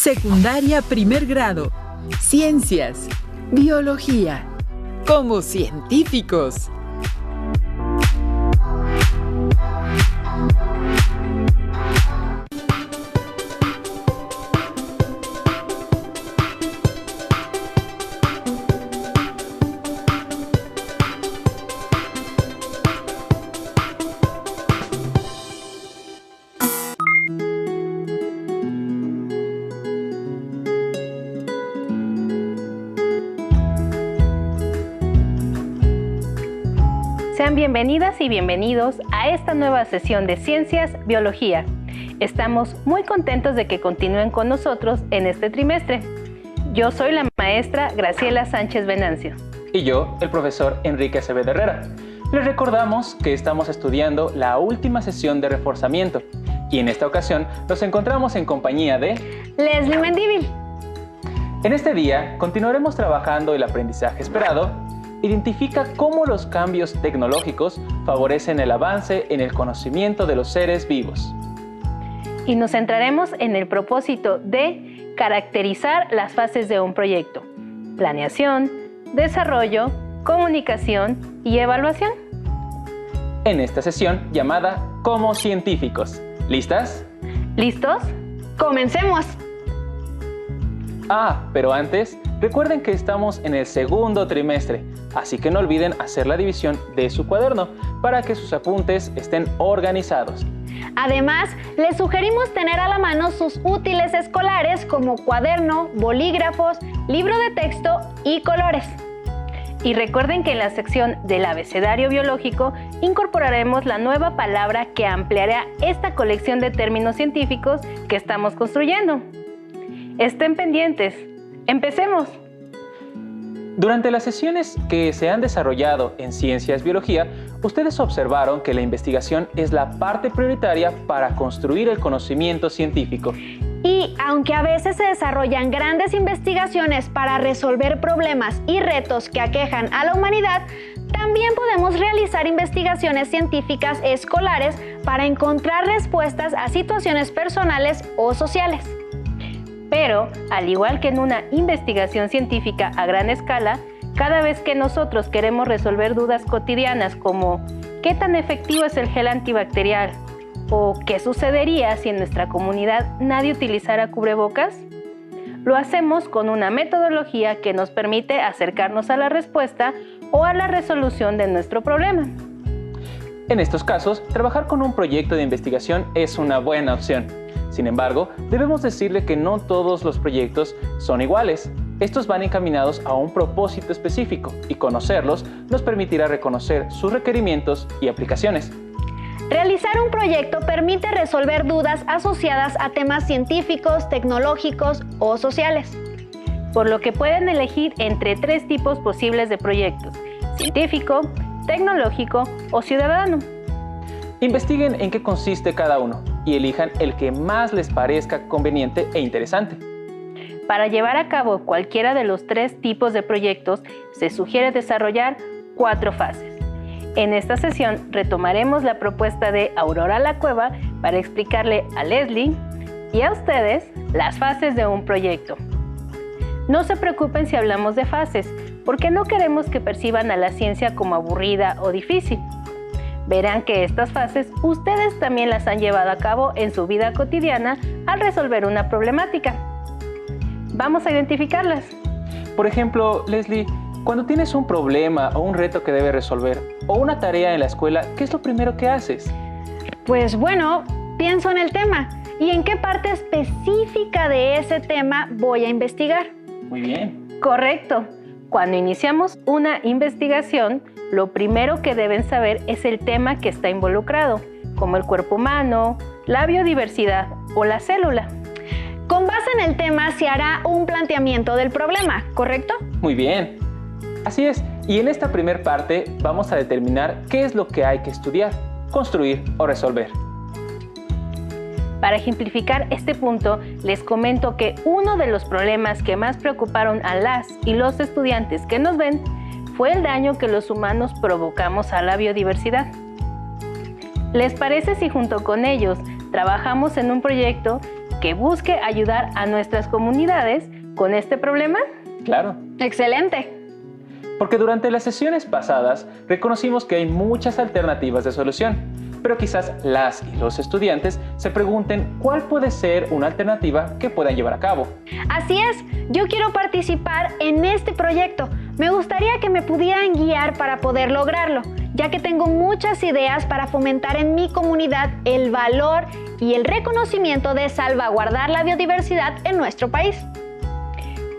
Secundaria primer grado. Ciencias. Biología. Como científicos. Sean bienvenidas y bienvenidos a esta nueva sesión de Ciencias Biología. Estamos muy contentos de que continúen con nosotros en este trimestre. Yo soy la maestra Graciela Sánchez Venancio. Y yo, el profesor Enrique Acevedo Herrera. Les recordamos que estamos estudiando la última sesión de reforzamiento y en esta ocasión nos encontramos en compañía de Leslie Mendívil. En este día continuaremos trabajando el aprendizaje esperado. Identifica cómo los cambios tecnológicos favorecen el avance en el conocimiento de los seres vivos. Y nos centraremos en el propósito de caracterizar las fases de un proyecto: planeación, desarrollo, comunicación y evaluación. En esta sesión llamada Como científicos. ¿Listas? ¿Listos? ¡Comencemos! Pero antes, recuerden que estamos en el segundo trimestre, así que no olviden hacer la división de su cuaderno para que sus apuntes estén organizados. Además, les sugerimos tener a la mano sus útiles escolares como cuaderno, bolígrafos, libro de texto y colores. Y recuerden que en la sección del abecedario biológico incorporaremos la nueva palabra que ampliará esta colección de términos científicos que estamos construyendo. Estén pendientes. ¡Empecemos! Durante las sesiones que se han desarrollado en Ciencias Biología, ustedes observaron que la investigación es la parte prioritaria para construir el conocimiento científico. Y aunque a veces se desarrollan grandes investigaciones para resolver problemas y retos que aquejan a la humanidad, también podemos realizar investigaciones científicas escolares para encontrar respuestas a situaciones personales o sociales. Pero, al igual que en una investigación científica a gran escala, cada vez que nosotros queremos resolver dudas cotidianas como ¿qué tan efectivo es el gel antibacterial? ¿O qué sucedería si en nuestra comunidad nadie utilizara cubrebocas? Lo hacemos con una metodología que nos permite acercarnos a la respuesta o a la resolución de nuestro problema. En estos casos, trabajar con un proyecto de investigación es una buena opción. Sin embargo, debemos decirle que no todos los proyectos son iguales. Estos van encaminados a un propósito específico y conocerlos nos permitirá reconocer sus requerimientos y aplicaciones. Realizar un proyecto permite resolver dudas asociadas a temas científicos, tecnológicos o sociales. Por lo que pueden elegir entre 3 tipos posibles de proyectos: científico, tecnológico o ciudadano. Investiguen en qué consiste cada uno y elijan el que más les parezca conveniente e interesante. Para llevar a cabo cualquiera de los 3 tipos de proyectos, se sugiere desarrollar 4 fases. En esta sesión retomaremos la propuesta de Aurora La Cueva para explicarle a Leslie y a ustedes las fases de un proyecto. No se preocupen si hablamos de fases, porque no queremos que perciban a la ciencia como aburrida o difícil. Verán que estas fases ustedes también las han llevado a cabo en su vida cotidiana al resolver una problemática. Vamos a identificarlas. Por ejemplo, Leslie, cuando tienes un problema o un reto que debes resolver o una tarea en la escuela, ¿qué es lo primero que haces? Pues bueno, pienso en el tema y en qué parte específica de ese tema voy a investigar. Muy bien. Correcto. Cuando iniciamos una investigación, lo primero que deben saber es el tema que está involucrado, como el cuerpo humano, la biodiversidad o la célula. Con base en el tema se hará un planteamiento del problema, ¿correcto? Muy bien. Así es. Y en esta primera parte vamos a determinar qué es lo que hay que estudiar, construir o resolver. Para ejemplificar este punto, les comento que uno de los problemas que más preocuparon a las y los estudiantes que nos ven fue el daño que los humanos provocamos a la biodiversidad. ¿Les parece si junto con ellos trabajamos en un proyecto que busque ayudar a nuestras comunidades con este problema? Claro. ¡Excelente! Porque durante las sesiones pasadas reconocimos que hay muchas alternativas de solución, pero quizás las y los estudiantes se pregunten cuál puede ser una alternativa que puedan llevar a cabo. Así es, yo quiero participar en este proyecto. Me gustaría que me pudieran guiar para poder lograrlo, ya que tengo muchas ideas para fomentar en mi comunidad el valor y el reconocimiento de salvaguardar la biodiversidad en nuestro país.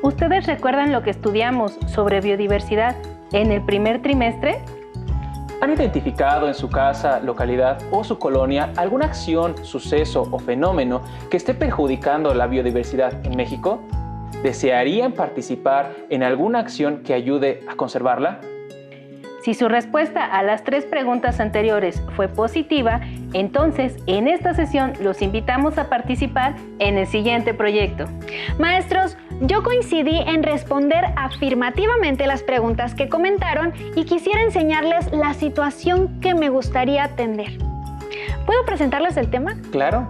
¿Ustedes recuerdan lo que estudiamos sobre biodiversidad en el primer trimestre? ¿Han identificado en su casa, localidad o su colonia alguna acción, suceso o fenómeno que esté perjudicando la biodiversidad en México? ¿Desearían participar en alguna acción que ayude a conservarla? Si su respuesta a las 3 preguntas anteriores fue positiva, entonces en esta sesión los invitamos a participar en el siguiente proyecto. Maestros, yo coincidí en responder afirmativamente las preguntas que comentaron y quisiera enseñarles la situación que me gustaría atender. ¿Puedo presentarles el tema? Claro.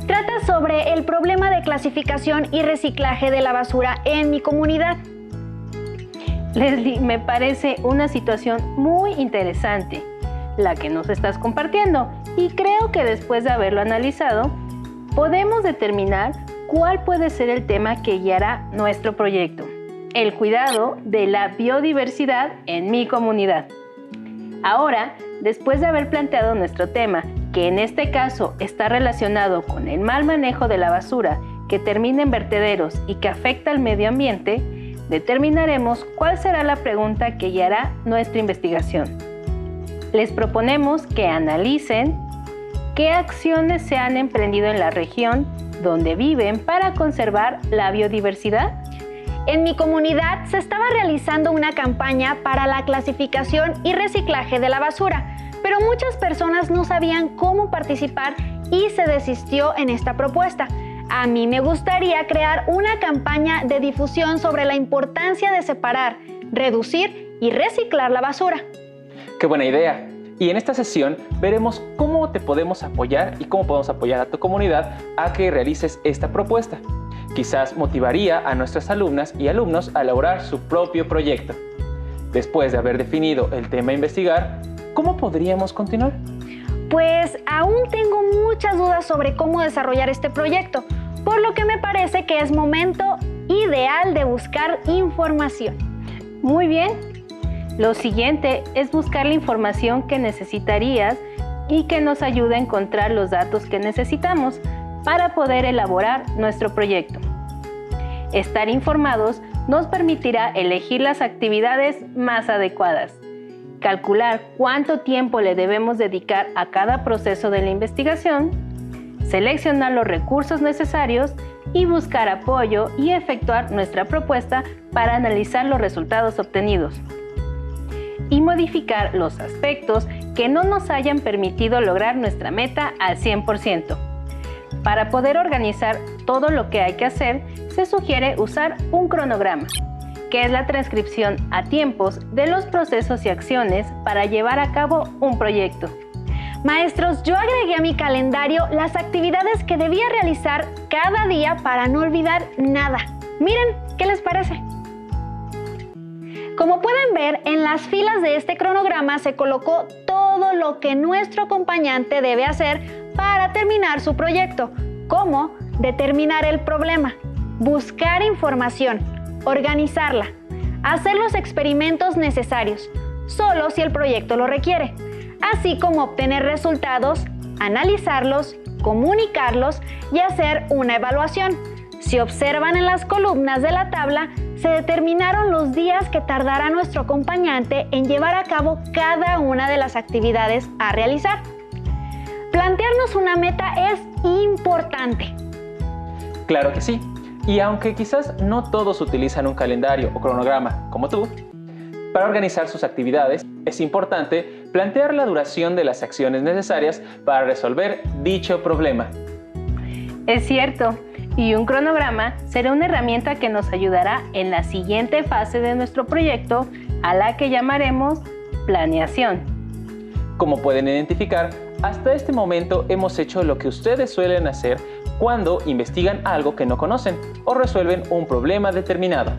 Trata sobre el problema de clasificación y reciclaje de la basura en mi comunidad. Leslie, me parece una situación muy interesante la que nos estás compartiendo y creo que después de haberlo analizado podemos determinar cuál puede ser el tema que guiará nuestro proyecto: el cuidado de la biodiversidad en mi comunidad. Ahora, después de haber planteado nuestro tema, que en este caso está relacionado con el mal manejo de la basura que termina en vertederos y que afecta al medio ambiente, determinaremos cuál será la pregunta que guiará nuestra investigación. Les proponemos que analicen qué acciones se han emprendido en la región donde viven para conservar la biodiversidad. En mi comunidad se estaba realizando una campaña para la clasificación y reciclaje de la basura, pero muchas personas no sabían cómo participar y se desistió en esta propuesta. A mí me gustaría crear una campaña de difusión sobre la importancia de separar, reducir y reciclar la basura. ¡Qué buena idea! Y en esta sesión veremos cómo te podemos apoyar y cómo podemos apoyar a tu comunidad a que realices esta propuesta. Quizás motivaría a nuestras alumnas y alumnos a elaborar su propio proyecto. Después de haber definido el tema a investigar, ¿cómo podríamos continuar? Pues aún tengo muchas dudas sobre cómo desarrollar este proyecto, por lo que me parece que es momento ideal de buscar información. Muy bien. Lo siguiente es buscar la información que necesitarías y que nos ayude a encontrar los datos que necesitamos para poder elaborar nuestro proyecto. Estar informados nos permitirá elegir las actividades más adecuadas, calcular cuánto tiempo le debemos dedicar a cada proceso de la investigación, seleccionar los recursos necesarios y buscar apoyo y efectuar nuestra propuesta para analizar los resultados obtenidos y modificar los aspectos que no nos hayan permitido lograr nuestra meta al 100%. Para poder organizar todo lo que hay que hacer, se sugiere usar un cronograma, que es la transcripción a tiempos de los procesos y acciones para llevar a cabo un proyecto. Maestros, yo agregué a mi calendario las actividades que debía realizar cada día para no olvidar nada. Miren, ¿qué les parece? Como pueden ver, en las filas de este cronograma se colocó todo lo que nuestro acompañante debe hacer para terminar su proyecto, como determinar el problema, buscar información, organizarla, hacer los experimentos necesarios, solo si el proyecto lo requiere, así como obtener resultados, analizarlos, comunicarlos y hacer una evaluación. Si observan en las columnas de la tabla, se determinaron los días que tardará nuestro acompañante en llevar a cabo cada una de las actividades a realizar. Plantearnos una meta es importante. Claro que sí. Y aunque quizás no todos utilizan un calendario o cronograma como tú, para organizar sus actividades es importante plantear la duración de las acciones necesarias para resolver dicho problema. Es cierto, y un cronograma será una herramienta que nos ayudará en la siguiente fase de nuestro proyecto, a la que llamaremos planeación. Como pueden identificar, Hasta este momento hemos hecho lo que ustedes suelen hacer cuando investigan algo que no conocen o resuelven un problema determinado.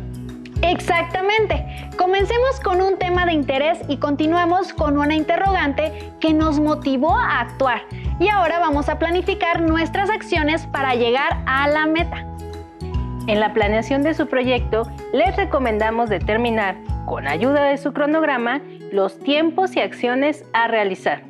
Exactamente. Comencemos con un tema de interés y continuamos con una interrogante que nos motivó a actuar. Y ahora vamos a planificar nuestras acciones para llegar a la meta. En la planeación de su proyecto, les recomendamos determinar, con ayuda de su cronograma, los tiempos y acciones a realizar.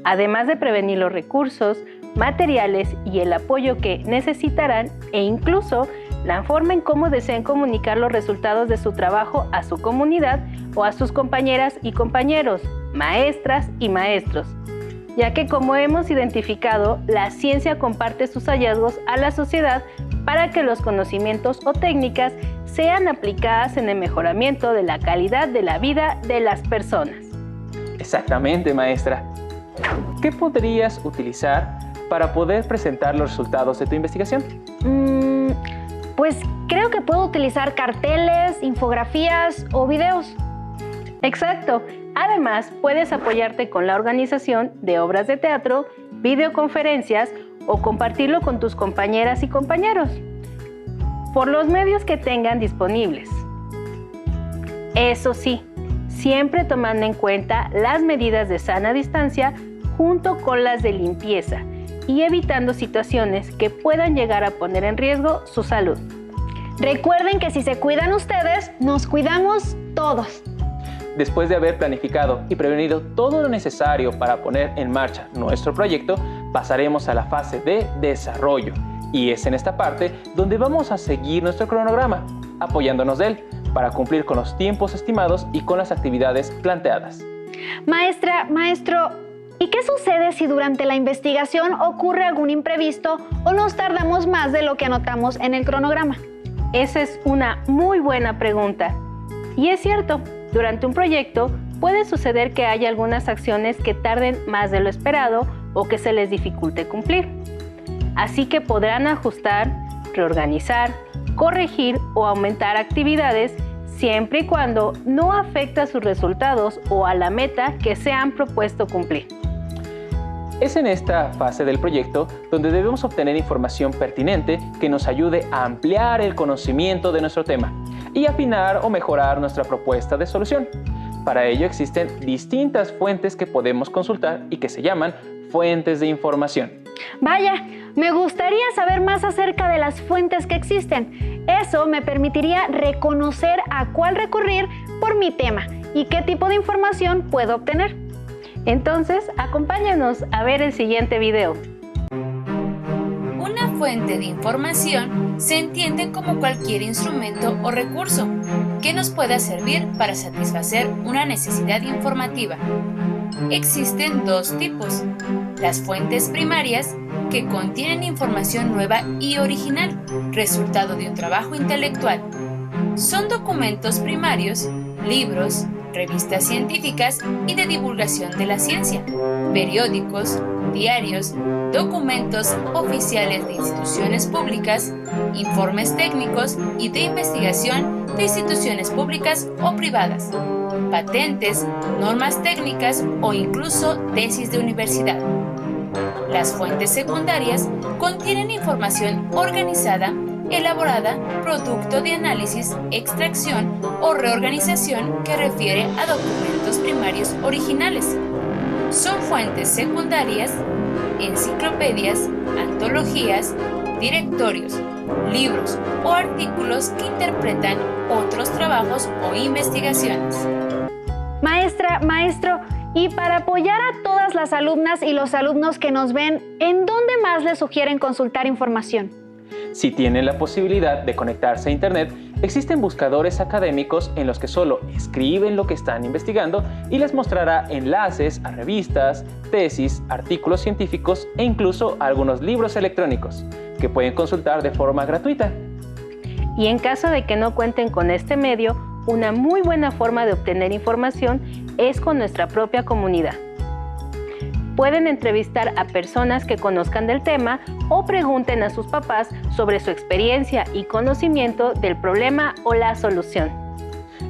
Además de prevenir los recursos, materiales y el apoyo que necesitarán e incluso la forma en cómo deseen comunicar los resultados de su trabajo a su comunidad o a sus compañeras y compañeros, maestras y maestros, ya que como hemos identificado, la ciencia comparte sus hallazgos a la sociedad para que los conocimientos o técnicas sean aplicadas en el mejoramiento de la calidad de la vida de las personas. Exactamente, maestra. ¿Qué podrías utilizar para poder presentar los resultados de tu investigación? Pues creo que puedo utilizar carteles, infografías o videos. Exacto. Además, puedes apoyarte con la organización de obras de teatro, videoconferencias o compartirlo con tus compañeras y compañeros por los medios que tengan disponibles. Eso sí, siempre tomando en cuenta las medidas de sana distancia junto con las de limpieza y evitando situaciones que puedan llegar a poner en riesgo su salud. Recuerden que si se cuidan ustedes, nos cuidamos todos. Después de haber planificado y prevenido todo lo necesario para poner en marcha nuestro proyecto, pasaremos a la fase de desarrollo. Y es en esta parte donde vamos a seguir nuestro cronograma, apoyándonos de él, para cumplir con los tiempos estimados y con las actividades planteadas. Maestra, maestro, ¿y qué sucede si durante la investigación ocurre algún imprevisto o nos tardamos más de lo que anotamos en el cronograma? Esa es una muy buena pregunta. Y es cierto, durante un proyecto puede suceder que haya algunas acciones que tarden más de lo esperado o que se les dificulte cumplir. Así que podrán ajustar, reorganizar, corregir o aumentar actividades siempre y cuando no afecte a sus resultados o a la meta que se han propuesto cumplir. Es en esta fase del proyecto donde debemos obtener información pertinente que nos ayude a ampliar el conocimiento de nuestro tema y afinar o mejorar nuestra propuesta de solución. Para ello existen distintas fuentes que podemos consultar y que se llaman fuentes de información. Vaya, me gustaría saber más acerca de las fuentes que existen. Eso me permitiría reconocer a cuál recurrir por mi tema y qué tipo de información puedo obtener. Entonces, acompáñanos a ver el siguiente video. Una fuente de información se entiende como cualquier instrumento o recurso que nos pueda servir para satisfacer una necesidad informativa. Existen dos tipos: las fuentes primarias, que contienen información nueva y original, resultado de un trabajo intelectual. Son documentos primarios, libros, revistas científicas y de divulgación de la ciencia, periódicos, diarios, documentos oficiales de instituciones públicas, informes técnicos y de investigación de instituciones públicas o privadas, patentes, normas técnicas o incluso tesis de universidad. Las fuentes secundarias contienen información organizada, elaborada, producto de análisis, extracción o reorganización que refiere a documentos primarios originales. Son fuentes secundarias, enciclopedias, antologías, directorios, libros o artículos que interpretan otros trabajos o investigaciones. Maestra, maestro, y para apoyar a todas las alumnas y los alumnos que nos ven, ¿en dónde más les sugieren consultar información? Si tienen la posibilidad de conectarse a Internet, existen buscadores académicos en los que solo escriben lo que están investigando y les mostrará enlaces a revistas, tesis, artículos científicos e incluso algunos libros electrónicos que pueden consultar de forma gratuita. Y en caso de que no cuenten con este medio, una muy buena forma de obtener información es con nuestra propia comunidad. Pueden entrevistar a personas que conozcan del tema o pregunten a sus papás sobre su experiencia y conocimiento del problema o la solución.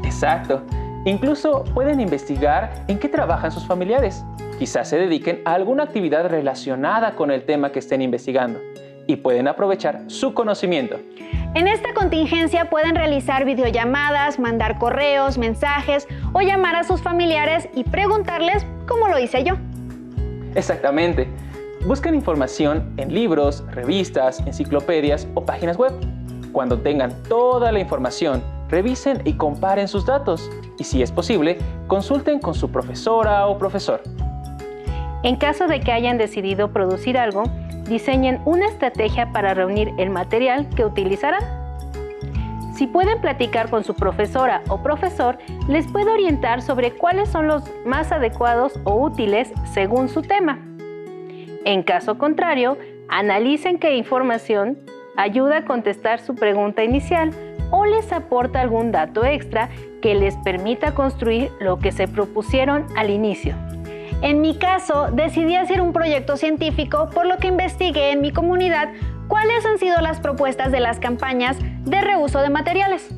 Exacto. Incluso pueden investigar en qué trabajan sus familiares, Quizás se dediquen a alguna actividad relacionada con el tema que estén investigando y pueden aprovechar su conocimiento. En esta contingencia pueden realizar videollamadas, mandar correos, mensajes o llamar a sus familiares y preguntarles cómo lo hice yo. Exactamente. Busquen información en libros, revistas, enciclopedias o páginas web. Cuando tengan toda la información, revisen y comparen sus datos. Y si es posible, consulten con su profesora o profesor. En caso de que hayan decidido producir algo, diseñen una estrategia para reunir el material que utilizarán. Si pueden platicar con su profesora o profesor, les puede orientar sobre cuáles son los más adecuados o útiles según su tema. En caso contrario, analicen qué información ayuda a contestar su pregunta inicial o les aporta algún dato extra que les permita construir lo que se propusieron al inicio. En mi caso, decidí hacer un proyecto científico, por lo que investigué en mi comunidad cuáles han sido las propuestas de las campañas de reuso de materiales.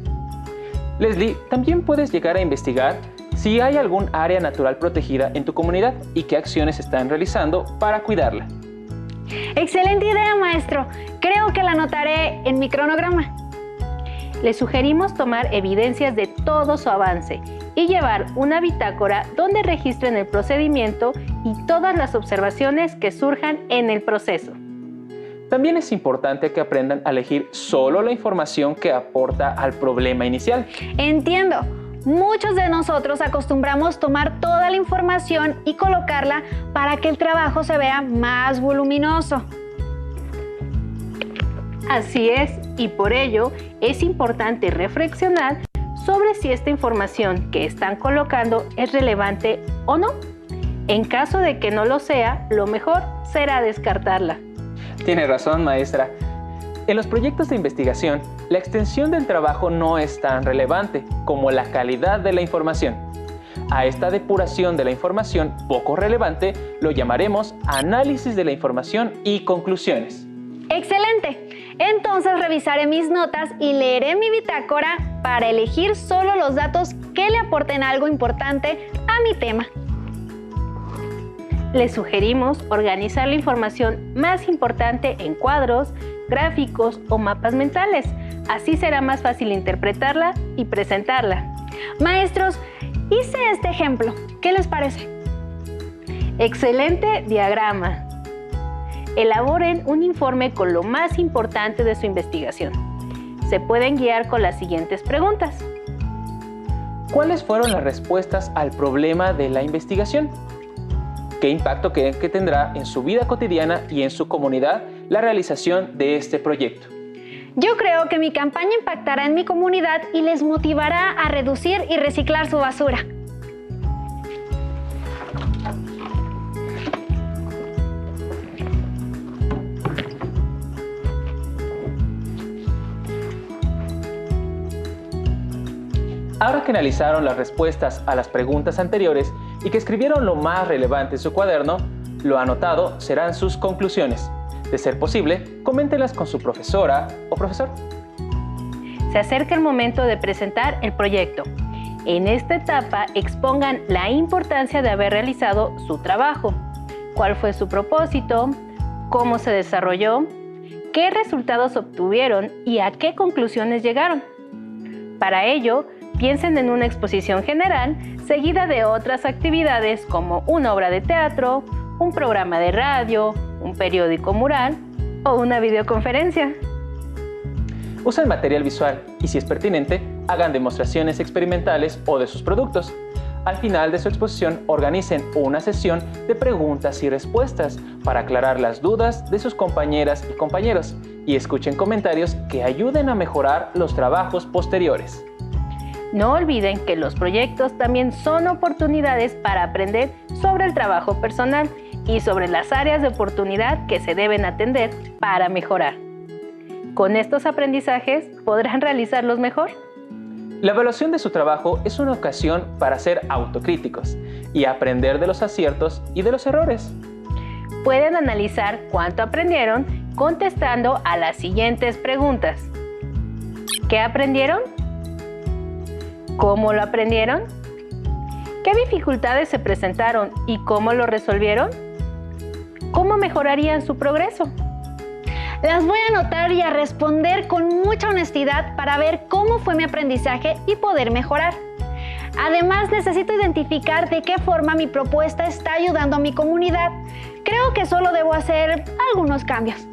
Leslie, también puedes llegar a investigar si hay algún área natural protegida en tu comunidad y qué acciones están realizando para cuidarla. Excelente idea, maestro. Creo que la anotaré en mi cronograma. Les sugerimos tomar evidencias de todo su avance y llevar una bitácora donde registren el procedimiento y todas las observaciones que surjan en el proceso. También es importante que aprendan a elegir solo la información que aporta al problema inicial. Entiendo. Muchos de nosotros acostumbramos tomar toda la información y colocarla para que el trabajo se vea más voluminoso. Así es, y por ello es importante reflexionar sobre si esta información que están colocando es relevante o no. En caso de que no lo sea, lo mejor será descartarla. Tiene razón, maestra. En los proyectos de investigación, la extensión del trabajo no es tan relevante como la calidad de la información. A esta depuración de la información poco relevante lo llamaremos análisis de la información y conclusiones. ¡Excelente! Entonces revisaré mis notas y leeré mi bitácora para elegir solo los datos que le aporten algo importante a mi tema. Les sugerimos organizar la información más importante en cuadros, gráficos o mapas mentales. Así será más fácil interpretarla y presentarla. Maestros, hice este ejemplo. ¿Qué les parece? Excelente diagrama. Elaboren un informe con lo más importante de su investigación. Se pueden guiar con las siguientes preguntas. ¿Cuáles fueron las respuestas al problema de la investigación? ¿Qué impacto creen que tendrá en su vida cotidiana y en su comunidad la realización de este proyecto? Yo creo que mi campaña impactará en mi comunidad y les motivará a reducir y reciclar su basura. Ahora que analizaron las respuestas a las preguntas anteriores y que escribieron lo más relevante en su cuaderno, lo anotado serán sus conclusiones. De ser posible, coméntenlas con su profesora o profesor. Se acerca el momento de presentar el proyecto. En esta etapa expongan la importancia de haber realizado su trabajo, cuál fue su propósito, cómo se desarrolló, qué resultados obtuvieron y a qué conclusiones llegaron. Para ello, piensen en una exposición general seguida de otras actividades como una obra de teatro, un programa de radio, un periódico mural o una videoconferencia. Usen material visual y, si es pertinente, hagan demostraciones experimentales o de sus productos. Al final de su exposición, organicen una sesión de preguntas y respuestas para aclarar las dudas de sus compañeras y compañeros y escuchen comentarios que ayuden a mejorar los trabajos posteriores. No olviden que los proyectos también son oportunidades para aprender sobre el trabajo personal y sobre las áreas de oportunidad que se deben atender para mejorar. Con estos aprendizajes, ¿podrán realizarlos mejor? La evaluación de su trabajo es una ocasión para ser autocríticos y aprender de los aciertos y de los errores. Pueden analizar cuánto aprendieron contestando a las siguientes preguntas. ¿Qué aprendieron? ¿Cómo lo aprendieron? ¿Qué dificultades se presentaron y cómo lo resolvieron? ¿Cómo mejorarían su progreso? Las voy a anotar y a responder con mucha honestidad para ver cómo fue mi aprendizaje y poder mejorar. Además, necesito identificar de qué forma mi propuesta está ayudando a mi comunidad. Creo que solo debo hacer algunos cambios.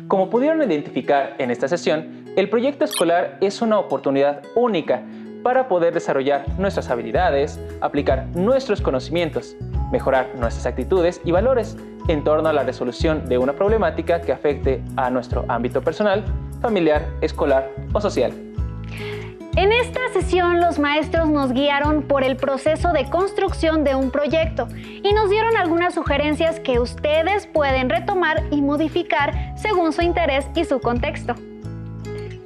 Como pudieron identificar en esta sesión, el proyecto escolar es una oportunidad única para poder desarrollar nuestras habilidades, aplicar nuestros conocimientos, mejorar nuestras actitudes y valores en torno a la resolución de una problemática que afecte a nuestro ámbito personal, familiar, escolar o social. En esta sesión, los maestros nos guiaron por el proceso de construcción de un proyecto y nos dieron algunas sugerencias que ustedes pueden retomar y modificar según su interés y su contexto.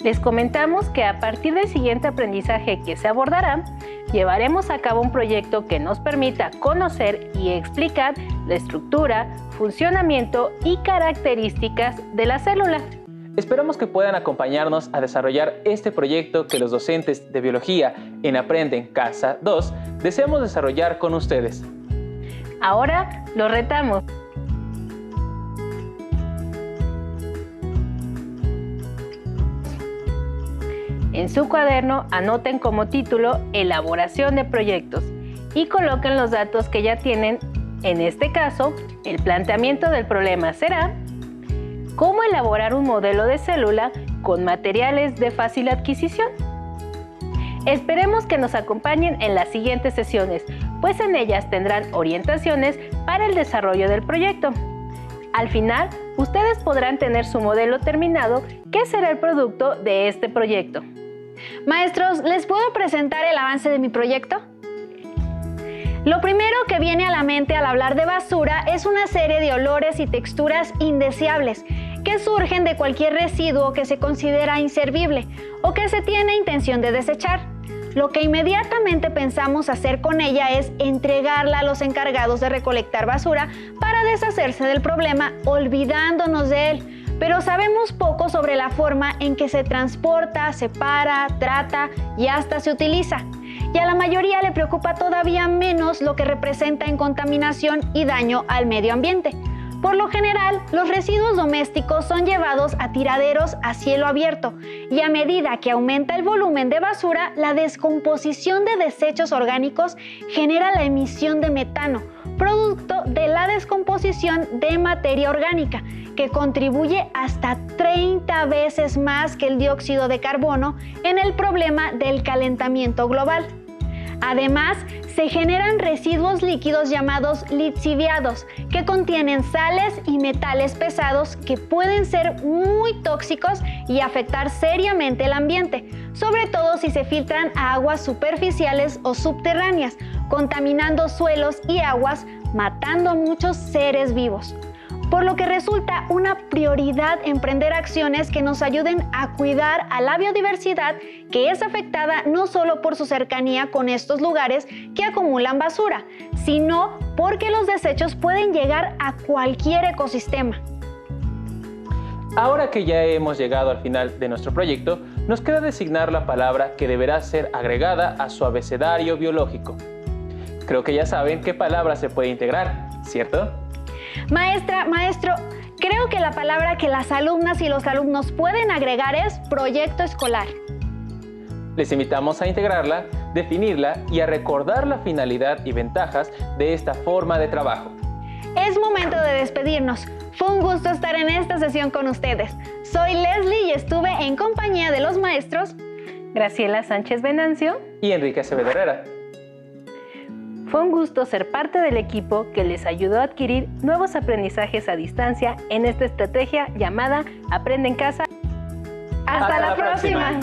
Les comentamos que a partir del siguiente aprendizaje que se abordará, llevaremos a cabo un proyecto que nos permita conocer y explicar la estructura, funcionamiento y características de la célula. Esperamos que puedan acompañarnos a desarrollar este proyecto que los docentes de biología en Aprende en Casa 2 deseamos desarrollar con ustedes. Ahora los retamos. En su cuaderno anoten como título Elaboración de proyectos y coloquen los datos que ya tienen. En este caso, el planteamiento del problema será ¿cómo elaborar un modelo de célula con materiales de fácil adquisición? Esperemos que nos acompañen en las siguientes sesiones, pues en ellas tendrán orientaciones para el desarrollo del proyecto. Al final, ustedes podrán tener su modelo terminado, que será el producto de este proyecto. Maestros, ¿les puedo presentar el avance de mi proyecto? Lo primero que viene a la mente al hablar de basura es una serie de olores y texturas indeseables que surgen de cualquier residuo que se considera inservible o que se tiene intención de desechar. Lo que inmediatamente pensamos hacer con ella es entregarla a los encargados de recolectar basura para deshacerse del problema, olvidándonos de él. Pero sabemos poco sobre la forma en que se transporta, separa, trata y hasta se utiliza. Y a la mayoría le preocupa todavía menos lo que representa en contaminación y daño al medio ambiente. Por lo general, los residuos domésticos son llevados a tiraderos a cielo abierto y a medida que aumenta el volumen de basura, la descomposición de desechos orgánicos genera la emisión de metano, producto de la descomposición de materia orgánica, que contribuye hasta 30 veces más que el dióxido de carbono en el problema del calentamiento global. Además, se generan residuos líquidos llamados lixiviados, que contienen sales y metales pesados que pueden ser muy tóxicos y afectar seriamente el ambiente, sobre todo si se filtran a aguas superficiales o subterráneas, contaminando suelos y aguas, matando a muchos seres vivos. Por lo que resulta una prioridad emprender acciones que nos ayuden a cuidar a la biodiversidad, que es afectada no solo por su cercanía con estos lugares que acumulan basura, sino porque los desechos pueden llegar a cualquier ecosistema. Ahora que ya hemos llegado al final de nuestro proyecto, nos queda designar la palabra que deberá ser agregada a su abecedario biológico. Creo que ya saben qué palabra se puede integrar, ¿cierto? Maestra, maestro, creo que la palabra que las alumnas y los alumnos pueden agregar es proyecto escolar. Les invitamos a integrarla, definirla y a recordar la finalidad y ventajas de esta forma de trabajo. Es momento de despedirnos. Fue un gusto estar en esta sesión con ustedes. Soy Leslie y estuve en compañía de los maestros Graciela Sánchez Venancio y Enrique Acevedo Herrera. Fue un gusto ser parte del equipo que les ayudó a adquirir nuevos aprendizajes a distancia en esta estrategia llamada Aprende en Casa. ¡Hasta la próxima!